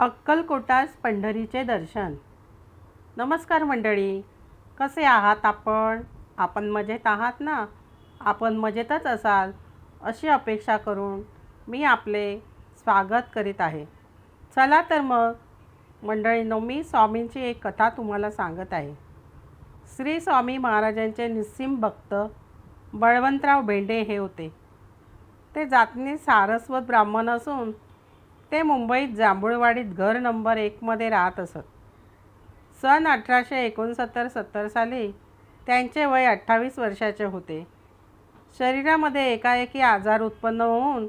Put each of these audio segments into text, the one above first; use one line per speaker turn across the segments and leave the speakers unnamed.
अक्कलकोटास पंढरीचे दर्शन. नमस्कार मंडळी, कसे आहात आपण? आपण मजेत आहात ना? आपण मजेतच असाल अशी अपेक्षा करून मी आपले स्वागत करीत आहे. चला तर मग मंडळींनो, मी स्वामींची एक कथा तुम्हाला सांगत आहे. श्री स्वामी महाराजांचे निस्सीम भक्त बळवंतराव भेंडे हे होते. ते जातीने सारस्वत ब्राह्मण असून ते मुंबईत जांभूळवाडीत घर नंबर 1मध्ये राहत असत. सन 1869-70 साली त्यांचे वय 28 वर्षाचे होते. शरीरामध्ये एकाएकी आजार उत्पन्न होऊन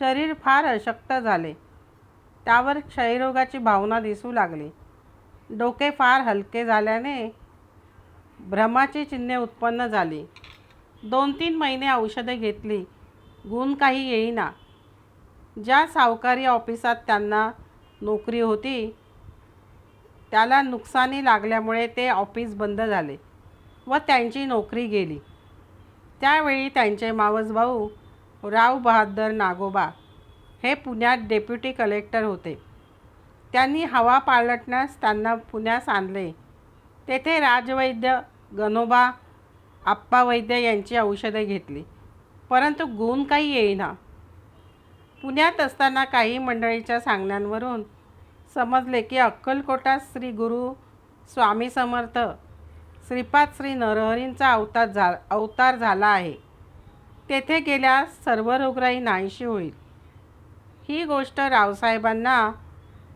शरीर फार अशक्त झाले. त्यावर क्षयरोगाची भावना दिसू लागली. डोके फार हलके झाल्याने भ्रमाची चिन्हे उत्पन्न झाली. 2-3 महिने औषधे घेतली, गुण काही येईना. ज्या सावकारी ऑफिसात त्यांना नोकरी होती त्याला नुकसानी लागल्यामुळे ते ऑफिस बंद झाले व त्यांची नोकरी गेली. त्यावेळी त्यांचे मावस भाऊ राव बहादर नागोबा हे पुण्यात डेप्युटी कलेक्टर होते. त्यांनी हवा पालटण्यास त्यांना पुण्यास आणले. तेथे राजवैद्य गणोबा आप्पा वैद्य यांची औषधे घेतली, परंतु गुण काही येईना. पुण्यात असताना काही मंडळीच्या सांगण्यावरून समजले की अक्कलकोटात श्री गुरु स्वामी समर्थ श्रीपाद श्री नरहरींचा अवतार झाला आहे. तेथे गेल्यास सर्व रोगराई नाहीशी होईल. ही गोष्ट रावसाहेबांना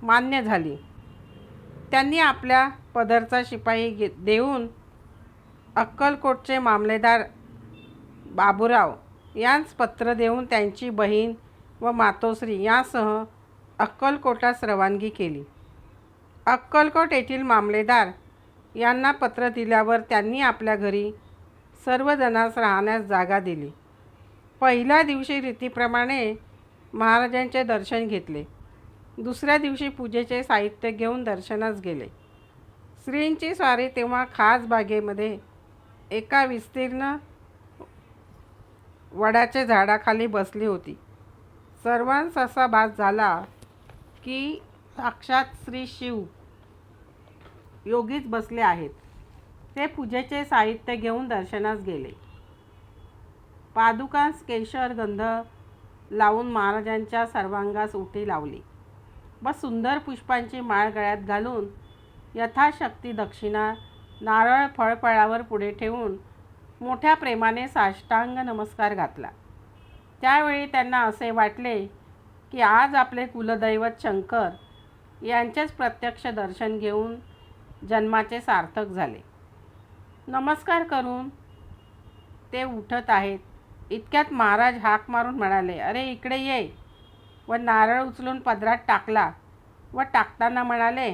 मान्य झाली. त्यांनी आपल्या पदरचा शिपाई देऊन अक्कलकोटचे मामलेदार बाबूराव यांस पत्र देऊन त्यांची बहीण व मातोश्री यासह अक्कलकोटास रवानगी केली. अक्कलकोट येथील मामलेदार यांना पत्र दिल्यावर त्यांनी आपल्या घरी सर्वजणांस राहण्यास जागा दिली. पहिल्या दिवशी रीतीप्रमाणे महाराजांचे दर्शन घेतले. दुसऱ्या दिवशी पूजेचे साहित्य घेऊन दर्शनास गेले. श्रींची स्वारी तेव्हा खास बागेमध्ये एका विस्तीर्ण वडाच्या झाडाखाली बसली होती. सर्वांस असा भास झाला की साक्षात श्री शिव योगीच बसले आहेत. ते पूजेचे साहित्य घेऊन दर्शनास गेले. पादुकांस केशर गंध लावून महाराजांच्या सर्वांगास उटी लावली व सुंदर पुष्पांची माळ गळ्यात घालून यथाशक्ती दक्षिणा नारळ फळफळावर पुढे ठेवून मोठ्या प्रेमाने साष्टांग नमस्कार घातला. त्यावेळी त्यांना असे वाटले की आज आपले कुलदैवत शंकर यांचेच प्रत्यक्ष दर्शन घेऊन जन्माचे सार्थक झाले. नमस्कार करून ते उठत आहेत इतक्यात महाराज हाक मारून म्हणाले, "अरे इकडे ये." व नारळ उचलून पदरात टाकला व टाकताना म्हणाले,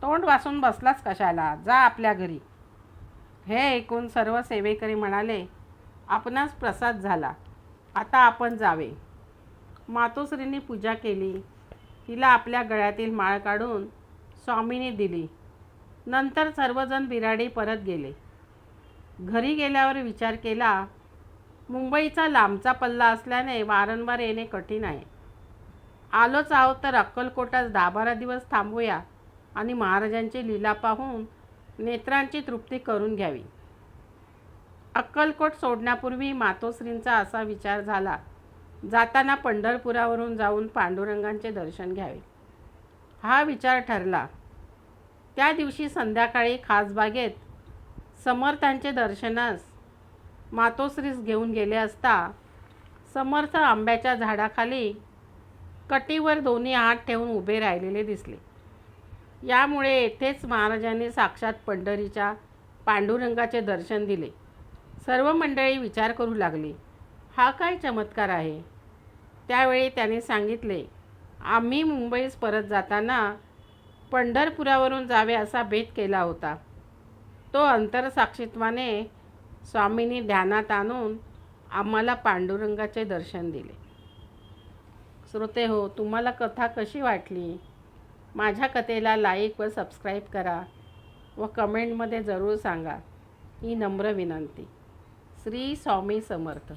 "तोंड वासून बसलास कशाला? जा आपल्या घरी." हे ऐकून सर्व सेवेकरी म्हणाले, "आपणास प्रसाद झाला, आता आपण जावे." मातोश्रींनी पूजा केली. तिला आपल्या गळ्यातील माळ काढून स्वामींनी दिली. नंतर सर्वजण बिराडी परत गेले. घरी गेल्यावर विचार केला, मुंबईचा लांबचा पल्ला असल्याने वारंवार येणे कठीण आहे. आलोच आहोत तर अक्कलकोटास 10-12 दिवस थांबूया आणि महाराजांची लीला पाहून नेत्रांची तृप्ती करून घ्यावी. अक्कलकोट सोडण्यापूर्वी मातोश्रींचा असा विचार झाला, जाताना पंढरपुरावरून जाऊन पांडुरंगांचे दर्शन घ्यावे. हा विचार ठरला. त्या दिवशी संध्याकाळी खासबागेत समर्थांचे दर्शनास मातोश्रीस घेऊन गेले असता समर्थ आंब्याच्या झाडाखाली कटीवर दोन्ही हात ठेवून उभे राहिलेले दिसले. यामुळे येथेच महाराजांनी साक्षात पंढरीच्या पांडुरंगाचे दर्शन दिले. सर्व मंडळी विचार करू लागली, हा काय चमत्कार आहे. त्यावेळी त्यांनी सांगितले, आम्ही मुंबईस परत जाताना पंढरपुरावरून जावे असा बेत केला होता. तो अंतरसाक्षित्वाने स्वामींनी ध्यानात आणून आम्हाला पांडुरंगाचे दर्शन दिले. श्रोते हो, तुम्हाला कथा कशी वाटली? माझ्या कथेला लाईक व सबस्क्राईब करा व कमेंटमध्ये जरूर सांगा, ही नम्र विनंती. श्री स्वामी समर्थ.